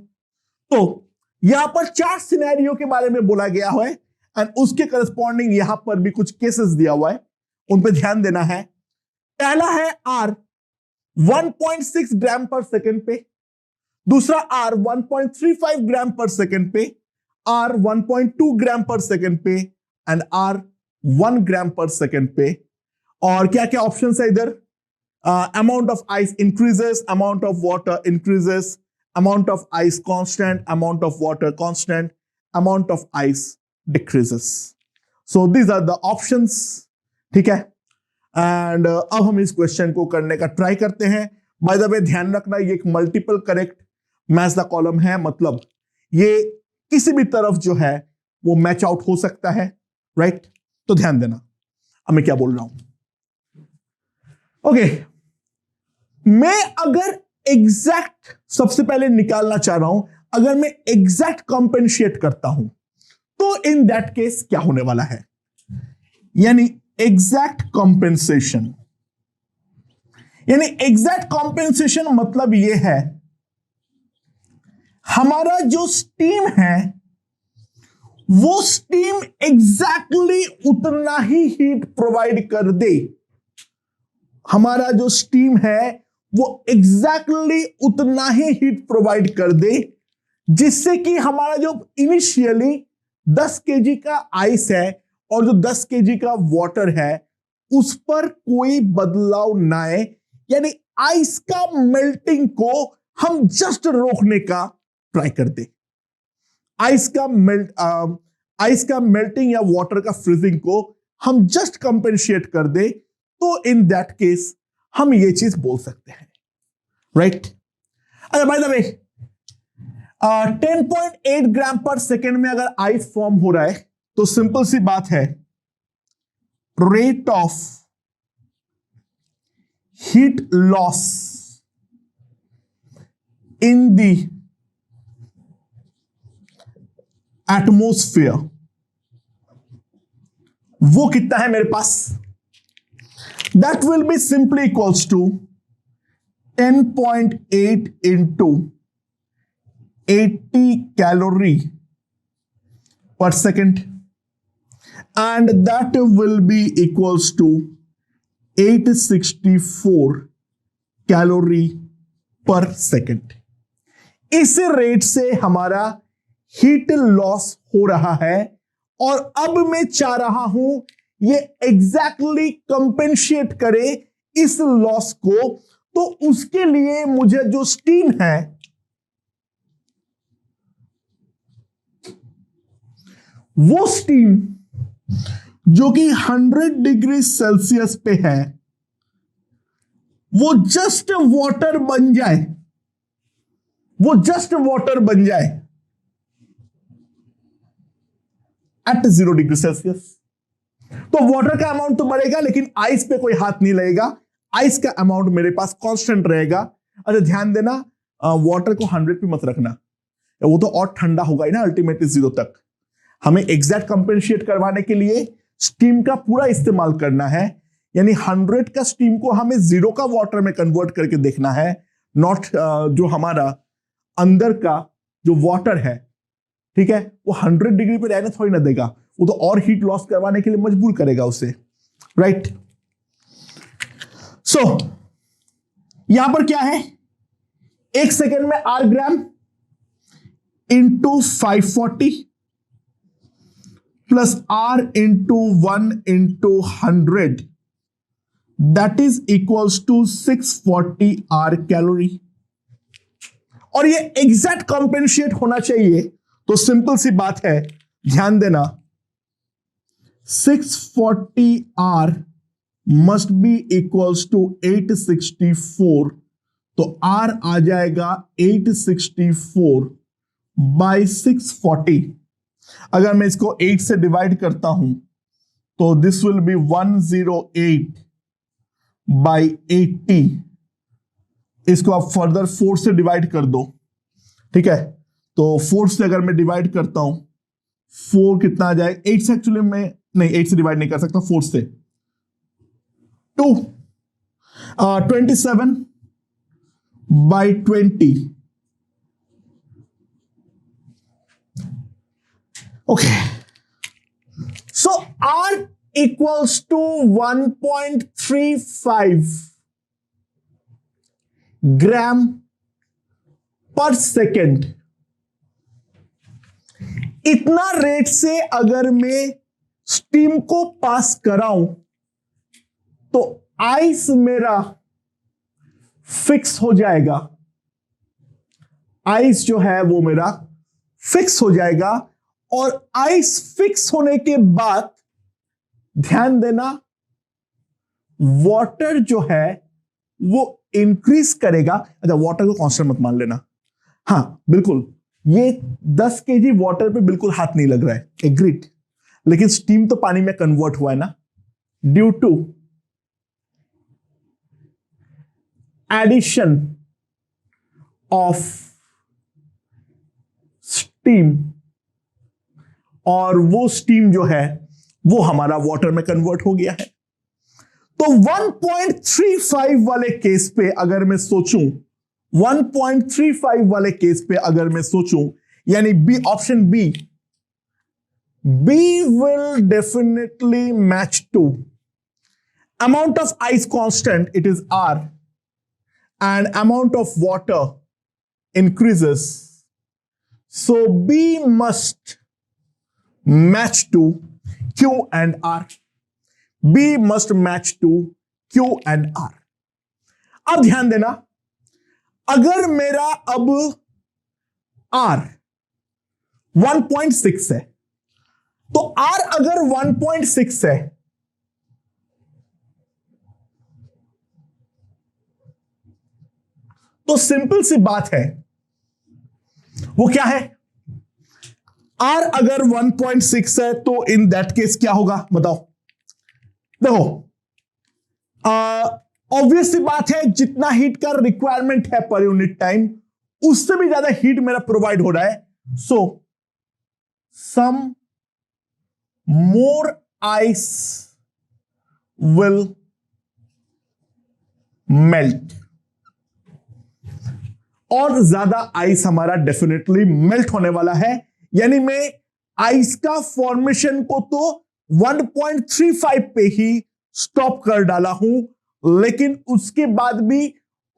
तो यहां पर 4 सिनेरियो के बारे में बोला गया है एंड उसके करस्पॉन्डिंग यहां पर भी कुछ केसेस दिया हुआ है, उन पे ध्यान देना है। पहला है आर 1.6 ग्राम पर सेकेंड पे, दूसरा आर 1.35 ग्राम पर सेकेंड पे, आर 1.2 ग्राम पर सेकेंड पे and are 1 gram per second पे। और क्या क्या ऑप्शन है इधर, amount of ice increases, amount of water increases, amount of ice constant, amount of water constant, amount of ice decreases. So these are the options, ठीक है। And अब हम इस क्वेश्चन को करने का ट्राई करते हैं। बाय द वे ध्यान रखना, ये एक multiple correct match the column है, मतलब ये किसी भी तरफ जो है वो मैच आउट हो सकता है, राइट। तो ध्यान देना अब मैं क्या बोल रहा हूं। ओके, मैं अगर एग्जैक्ट सबसे पहले निकालना चाह रहा हूं, अगर मैं एग्जैक्ट कॉम्पेंसेट करता हूं तो इन दैट केस क्या होने वाला है, यानी एग्जैक्ट कॉम्पेंसेशन। यानी एग्जैक्ट कॉम्पेंसेशन मतलब यह है हमारा जो स्टीम है वो स्टीम एग्जैक्टली उतना ही हीट प्रोवाइड कर दे। हमारा जो स्टीम है वो एग्जैक्टली उतना ही हीट प्रोवाइड कर दे जिससे कि हमारा जो इनिशियली 10 केजी का आइस है और जो 10 केजी का वाटर है उस पर कोई बदलाव ना आए, यानी आइस का मेल्टिंग को हम जस्ट रोकने का ट्राई कर दे। आइस का मेल्टिंग या वाटर का फ्रीजिंग को हम जस्ट कंपेंसेट कर दे, तो इन दैट केस हम ये चीज बोल सकते हैं, राइट। अच्छा, by the way 10.8 gram per second में अगर आइस फॉर्म हो रहा है तो सिंपल सी बात है, rate of heat loss in the atmosphere वो कितना है मेरे पास, that will be simply equals to 10.8 into 80 calorie per second, and that will be equals to 864 calorie per second. इस रेट से हमारा हीट लॉस हो रहा है और अब मैं चाह रहा हूं ये एग्जैक्टली कंपेंसेट करे इस लॉस को, तो उसके लिए मुझे जो स्टीम है वो स्टीम जो कि 100 डिग्री सेल्सियस पे है वो जस्ट वाटर बन जाए, वो जस्ट वाटर बन जाए एट 0 डिग्री सेल्सियस। तो वाटर का अमाउंट तो बढ़ेगा लेकिन आइस पे कोई हाथ नहीं लगेगा, आइस का अमाउंट मेरे पास कांस्टेंट रहेगा। अच्छा ध्यान देना, वाटर को 100 पे मत रखना, वो तो और ठंडा होगा ही ना अल्टीमेटली 0 तक। हमें एग्जैक्ट कंपेंसेट करवाने के लिए स्टीम का पूरा इस्तेमाल करना है, यानी 100 का स्टीम को हमें 0 का वाटर में कन्वर्ट करके देखना है, नॉट जो हमारा अंदर का जो वाटर है, ठीक है, वो 100 डिग्री पे रहने थोड़ी ना देगा, वो तो और हीट लॉस करवाने के लिए मजबूर करेगा उसे, राइट। सो यहां पर क्या है, 1 सेकेंड में R gram into 540 plus R into 1 into 100 that is equals to 640 R calorie. और ये एग्जैक्ट कंपेंसेट होना चाहिए, तो सिंपल सी बात है, ध्यान देना 640 R must be equals to 864, तो R आ जाएगा 864/640। अगर मैं इसको 8 से डिवाइड करता हूं तो दिस विल बी 108/80। इसको आप फर्दर 4 से डिवाइड कर दो, ठीक है। तो 4 से अगर मैं डिवाइड करता हूं, 4 कितना आ जाएगा, 8 से एक्चुअली मैं नहीं, 8 से डिवाइड नहीं कर सकता, 4 से 27/20। Okay, so R equals to 1.35 gram per second. इतना रेट से अगर मैं स्टीम को पास कराऊं तो आइस मेरा फिक्स हो जाएगा। आइस जो है वो मेरा फिक्स हो जाएगा, और आइस फिक्स होने के बाद ध्यान देना, वाटर जो है वो इंक्रीज करेगा। अच्छा, वाटर को कांस्टेंट मत मान लेना, हां बिल्कुल, ये 10 केजी वाटर पे बिल्कुल हाथ नहीं लग रहा है, एग्रीड। लेकिन स्टीम तो पानी में कन्वर्ट हुआ है ना, due to addition of steam, और वो स्टीम जो है वो हमारा वाटर में कन्वर्ट हो गया है। तो 1.35 वाले केस पे अगर मैं सोचूं, 1.35 वाले केस पे अगर मैं सोचूं, यानी B, option B will definitely match to amount of ice constant, it is R, and amount of water increases, so B must match to Q and R. B must match to Q and R. अब ध्यान देना, अगर मेरा अब R 1.6 है, तो R अगर 1.6 है तो सिंपल सी बात है, वो क्या है, R अगर 1.6 है तो इन दैट केस क्या होगा बताओ। देखो, ऑब्वियस सी बात है, जितना हीट का रिक्वायरमेंट है पर यूनिट टाइम, उससे भी ज्यादा हीट मेरा प्रोवाइड हो रहा है। सो सम मोर आइस विल मेल्ट, और ज्यादा आइस हमारा डेफिनेटली मेल्ट होने वाला है। यानी मैं आइस का फॉर्मेशन को तो 1.35 पे ही स्टॉप कर डाला हूं, लेकिन उसके बाद भी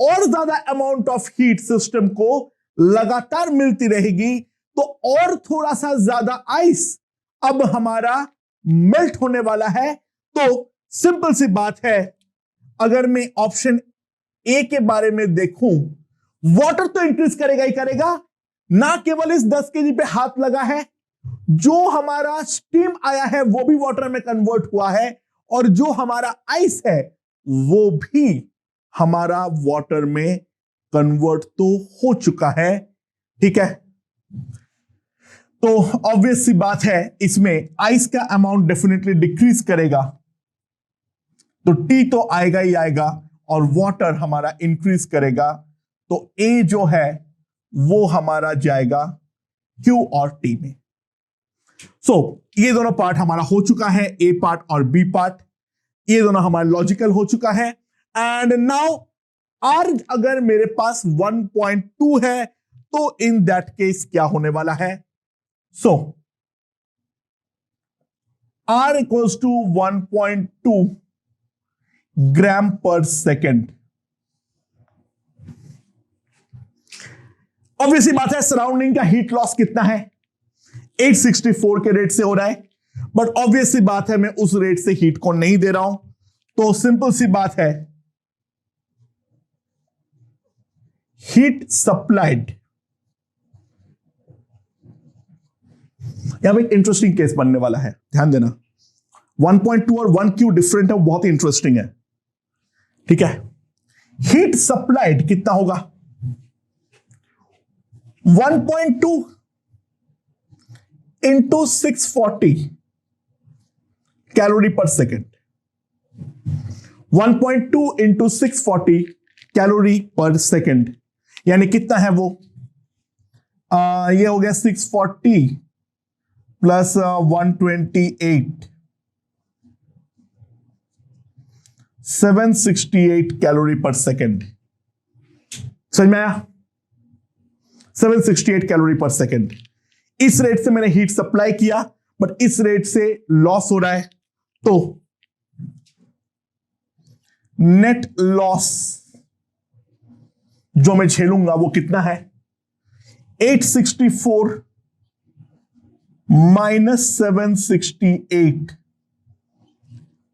और ज्यादा अमाउंट ऑफ हीट सिस्टम को लगातार मिलती रहेगी, तो और थोड़ा सा ज्यादा आइस अब हमारा मेल्ट होने वाला है। तो सिंपल सी बात है, अगर मैं ऑप्शन ए के बारे में देखूं, वाटर तो इंक्रीज करेगा ही करेगा, ना केवल इस 10 केजी पे हाथ लगा है, जो हमारा स्टीम आया है वो भी वाटर में कन्वर्ट हुआ है, और जो हमारा आइस है वो भी हमारा वाटर में कन्वर्ट तो हो चुका है, ठीक है। तो ऑब्वियस सी बात है, इसमें आइस का अमाउंट डेफिनेटली डिक्रीज करेगा, तो टी तो आएगा ही आएगा, और वाटर हमारा इंक्रीज करेगा, तो ए जो है वो हमारा जाएगा क्यू और टी में। सो ये दोनों पार्ट हमारा हो चुका है, ए पार्ट और बी पार्ट, ये दोनों हमारा लॉजिकल हो चुका है। एंड नाउ आर अगर मेरे पास 1.2 है तो इन दैट केस क्या होने वाला है, सो are equals to 1.2 gram per second. Obviously बात है, सराउंडिंग का हीट लॉस कितना है, 864 के रेट से हो रहा है, बट ऑब्वियसली बात है मैं उस रेट से हीट को नहीं दे रहा हूं, तो सिंपल सी बात है, हीट सप्लाइड, यहां पे एक इंटरेस्टिंग केस बनने वाला है, ध्यान देना। 1.2 और 1 क्यों डिफरेंट है, बहुत ही इंटरेस्टिंग है, ठीक है। हीट सप्लाइड कितना होगा? 1.2 into 640 calorie per second. 1.2 into 640 calorie per second, यानी कितना है वो? ये हो गया 640 प्लस 128, 768 कैलोरी पर सेकेंड। समझ में आया? 768 कैलोरी पर सेकेंड। इस रेट से मैंने हीट सप्लाई किया, बट इस रेट से लॉस हो रहा है, तो नेट लॉस जो मैं झेलूंगा वो कितना है? 864 minus 768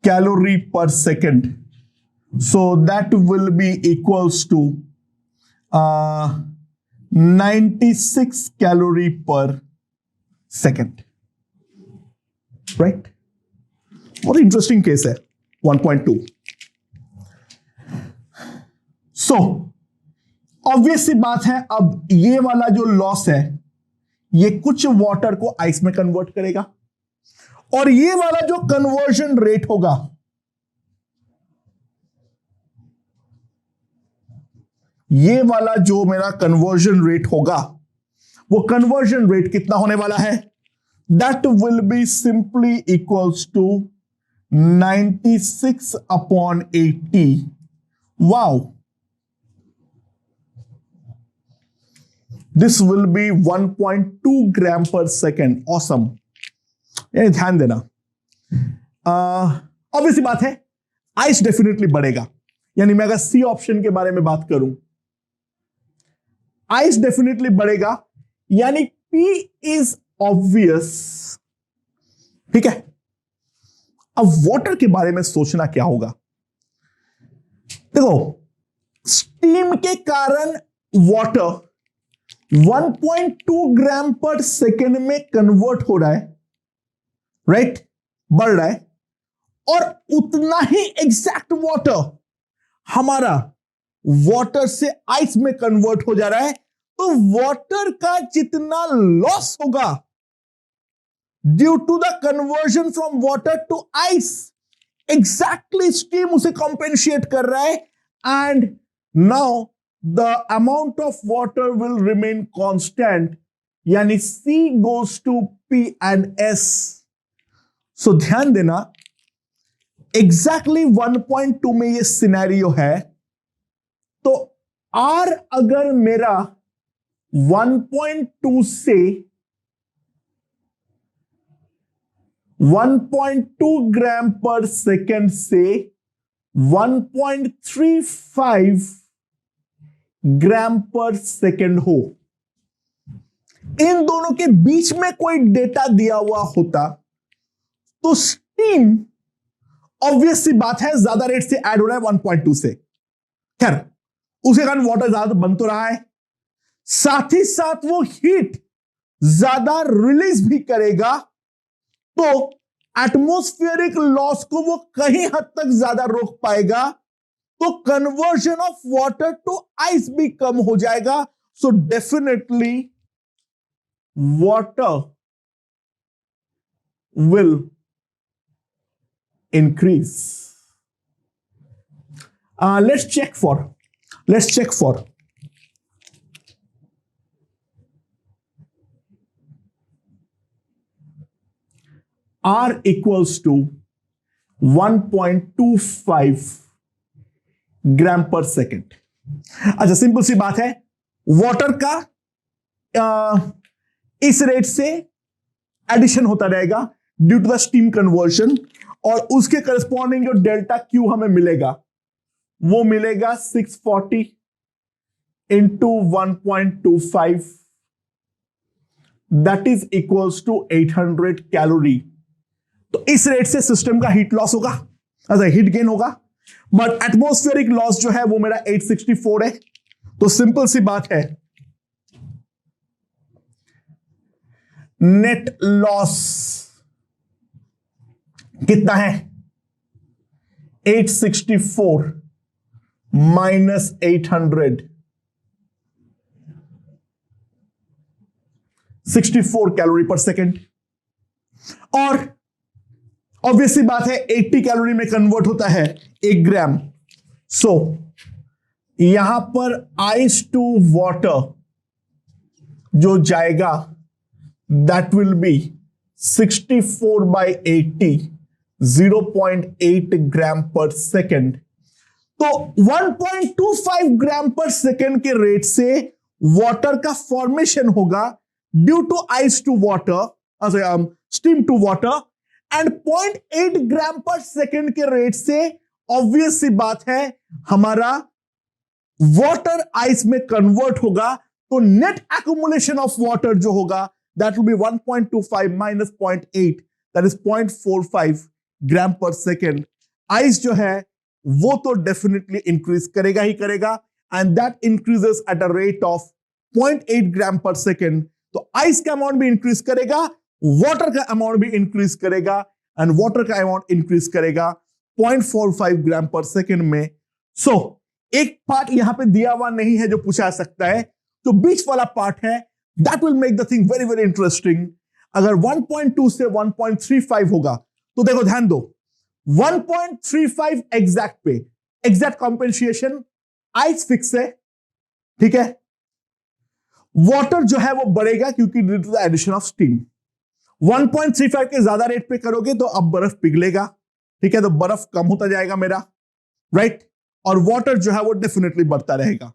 calorie per second, so that will be equals to 96 calorie per second, right? बहुत इंटरेस्टिंग केस है 1.2। सो ऑब्वियस सी बात है, अब ये वाला जो लॉस है ये कुछ वाटर को आइस में कन्वर्ट करेगा, और ये वाला जो कन्वर्जन रेट होगा, ये वाला जो मेरा कन्वर्जन रेट होगा, वो कन्वर्जन रेट कितना होने वाला है? That will be simply equals to 96 upon 80। Wow, this will be 1.2 gram per second. Awesome. ये ध्यान देना, ऑब्वियसली बात है आइस डेफिनेटली बढ़ेगा, यानी मैं अगर सी ऑप्शन के बारे में बात करूं, आइस डेफिनेटली बढ़ेगा, यानी पी इज ऑब्वियस। ठीक है, अब वाटर के बारे में सोचना क्या होगा? देखो, स्टीम के कारण वाटर 1.2 ग्राम पर सेकेंड में कन्वर्ट हो रहा है, राइट? बढ़ रहा है, और उतना ही एग्जैक्ट वाटर हमारा वाटर से आइस में कन्वर्ट हो जा रहा है। तो वाटर का जितना लॉस होगा due to the conversion from water to ice, exactly steam उसे कॉम्पेंशिएट कर रहा है, and now the amount of water will remain constant, यानी C goes to P and S। So ध्यान देना, एग्जैक्टली 1.2 में ये सिनेरियो है, तो R अगर मेरा 1.2 से 1.2 ग्राम पर सेकेंड से 1.35 ग्राम पर सेकेंड हो, इन दोनों के बीच में कोई डेटा दिया हुआ होता, तो स्टीम ऑब्वियस सी बात है ज्यादा रेट से ऐड हो रहा है 1.2 से। खैर, उसके कारण वाटर ज्यादा बन तो रहा है, साथ ही साथ वो हीट ज्यादा रिलीज भी करेगा, तो एटमॉस्फेरिक लॉस को वो कहीं हद तक ज्यादा रोक पाएगा, तो conversion of water to ice भी कम हो जाएगा। So definitely water will increase. Let's check for R equals to 1.25 gram per second. अच्छा, सिंपल सी बात है, वाटर का इस रेट से एडिशन होता रहेगा due to the steam conversion, और उसके करस्पॉन्डिंग जो डेल्टा क्यू हमें मिलेगा वो मिलेगा 640 into 1.25, that is equals to 800 calorie. तो इस रेट से सिस्टम का हीट लॉस होगा, अच्छा हीट गेन होगा, बट एटमॉस्फेरिक लॉस जो है वो मेरा 864 है। तो सिंपल सी बात है, नेट लॉस कितना है? 864 -800, 64 कैलोरी पर सेकेंड। और ऑब्वियसली बात है 80 कैलोरी में कन्वर्ट होता है 1 ग्राम। सो यहां पर आइस टू वाटर जो जाएगा that will B 64/80, 0.8 gram per second. तो 1.25 ग्राम पर सेकेंड के रेट से वाटर का फॉर्मेशन होगा due to ice to water, steam to water, and 0.8 gram per second के रेट से ऑब्वियस सी बात है हमारा वाटर आइस में कन्वर्ट होगा। तो नेट एक्यूमुलेशन ऑफ वाटर जो होगा that will B 1.25 minus 0.8, that is 0.45 gram per second. Ice जो है वो तो डेफिनेटली इंक्रीज करेगा ही करेगा, and that increases at a rate of 0.8 gram per second. तो आइस का अमाउंट भी इंक्रीज करेगा, वाटर का अमाउंट भी इंक्रीज करेगा, एंड वाटर का अमाउंट इंक्रीज करेगा 0.45 ग्राम पर सेकेंड में। सो एक पार्ट यहां पे दिया हुआ नहीं है जो पूछा जा सकता है, तो बीच वाला पार्ट है that will make the thing very very interesting. अगर 1.2 से 1.35 होगा तो देखो ध्यान दो, 1.35 एग्जैक्ट पे एग्जैक्ट कॉम्पेंसेशन आइस फिक्स है, ठीक है। वाटर जो है वो बढ़ेगा क्योंकि due to the addition of steam. 1.35 के ज्यादा रेट पे करोगे तो अब बर्फ पिघलेगा, ठीक है, तो बर्फ कम होता जाएगा मेरा, राइट, और वाटर जो है वो डेफिनेटली बढ़ता रहेगा।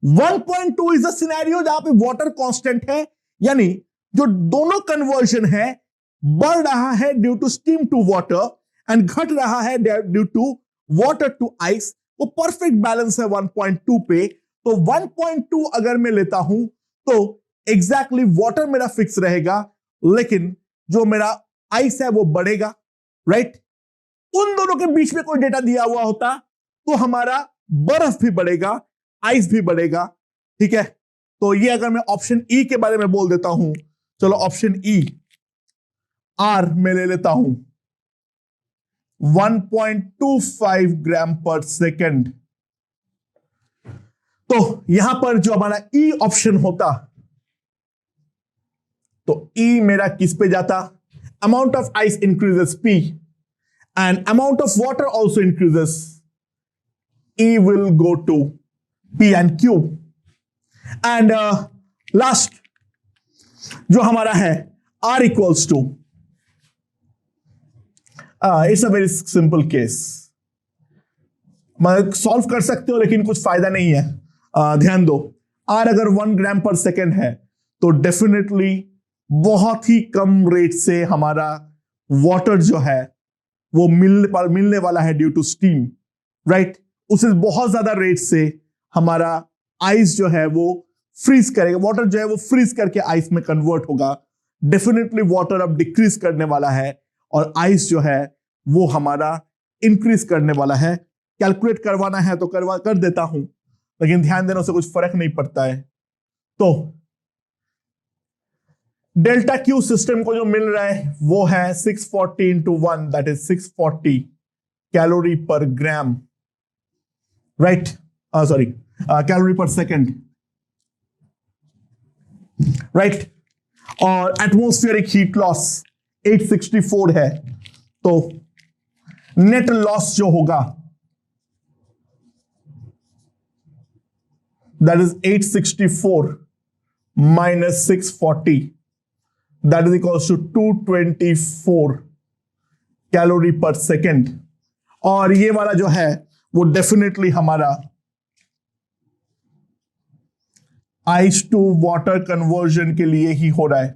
1.2 इज द सिनेरियो जहां पे वाटर कांस्टेंट है, यानी जो दोनों कन्वर्जन है बढ़ रहा है due to steam to water and घट रहा है due to water to ice, वो परफेक्ट बैलेंस है 1.2 पे। तो 1.2 अगर मैं लेता हूं तो एग्जैक्टली वाटर मेरा फिक्स रहेगा, लेकिन जो मेरा आइस है वो बढ़ेगा, राइट। उन दोनों के बीच में कोई डेटा दिया हुआ होता तो हमारा बर्फ भी बढ़ेगा, आइस भी बढ़ेगा, ठीक है। तो ये अगर मैं ऑप्शन ई के बारे में बोल देता हूं, चलो ऑप्शन ई आर में ले लेता हूं 1.25 ग्राम पर सेकेंड। तो यहां पर जो हमारा ई ऑप्शन होता तो ई मेरा किस पे जाता, amount of ice increases P and amount of water also increases, E will go to P and Q. And last जो हमारा है R equals to, it's a very simple case, solve कर सकते हो लेकिन कुछ फायदा नहीं है। ध्यान दो, आर अगर 1 ग्राम पर सेकेंड है तो डेफिनेटली बहुत ही कम रेट से हमारा वाटर जो है वो मिलने वाला है ड्यू टू स्टीम, राइट। उसे बहुत ज्यादा रेट से हमारा आइस जो है वो फ्रीज करेगा, वाटर जो है वो फ्रीज करके आइस में कन्वर्ट होगा। डेफिनेटली वाटर अब डिक्रीज करने वाला है और आइस जो है वो हमारा इंक्रीज करने वाला है। कैलकुलेट करवाना है तो कर देता हूं, लेकिन ध्यान देने से कुछ फर्क नहीं पड़ता है। तो डेल्टा क्यू सिस्टम को जो मिल रहा है वो है 640 into 1, that is 640 calorie per gram, right, sorry calorie per second, right. और एटमॉस्फेरिक हीट लॉस 864 है, तो नेट लॉस जो होगा that is 864 minus 640, that is equals to 224 calorie per second. और ये वाला जो है वो डेफिनेटली हमारा आइस टू वाटर कन्वर्जन के लिए ही हो रहा है।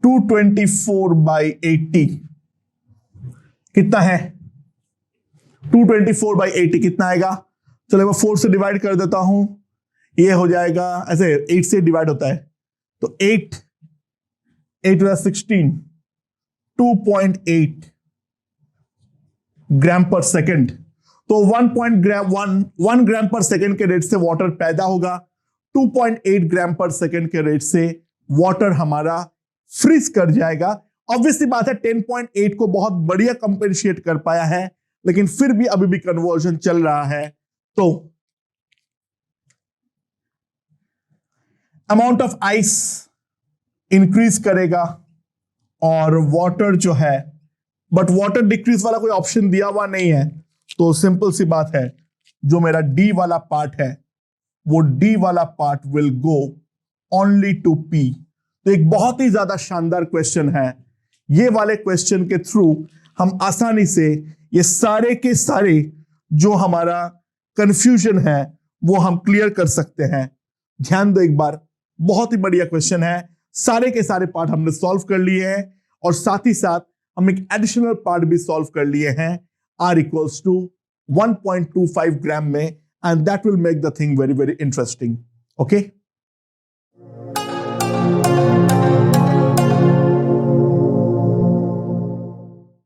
224/80 कितना है, 224/80 कितना आएगा, चलो मैं 4 से डिवाइड कर देता हूं, ये हो जाएगा, ऐसे 8 से डिवाइड होता है तो 8 16, 2.8 ग्राम पर सेकेंड। तो 1 ग्राम पर सेकेंड के रेट से वाटर पैदा होगा, 2.8 ग्राम पर सेकेंड के रेट से वाटर हमारा फ्रीज कर जाएगा। ऑब्वियसली बात है 10.8 को बहुत बढ़िया कंपेंसेट कर पाया है लेकिन फिर भी अभी भी कन्वर्जन चल रहा है। तो अमाउंट ऑफ आइस इंक्रीज करेगा और वाटर जो है, बट वाटर डिक्रीज वाला कोई ऑप्शन दिया हुआ नहीं है, तो सिंपल सी बात है, जो मेरा डी वाला पार्ट है वो डी वाला part will go only to P. तो एक बहुत ही ज्यादा शानदार क्वेश्चन है। ये वाले क्वेश्चन के थ्रू हम आसानी से ये सारे के सारे जो हमारा कंफ्यूजन है वो हम क्लियर कर सकते हैं। ध्यान दो एक बार, बहुत ही बढ़िया क्वेश्चन है। सारे के सारे पार्ट हमने सॉल्व कर लिए हैं और साथ ही साथ हम एक एडिशनल पार्ट भी सॉल्व कर लिए हैं, R इक्वल्स टू 1.25 ग्राम में, and that will make the thing very very interesting. Okay.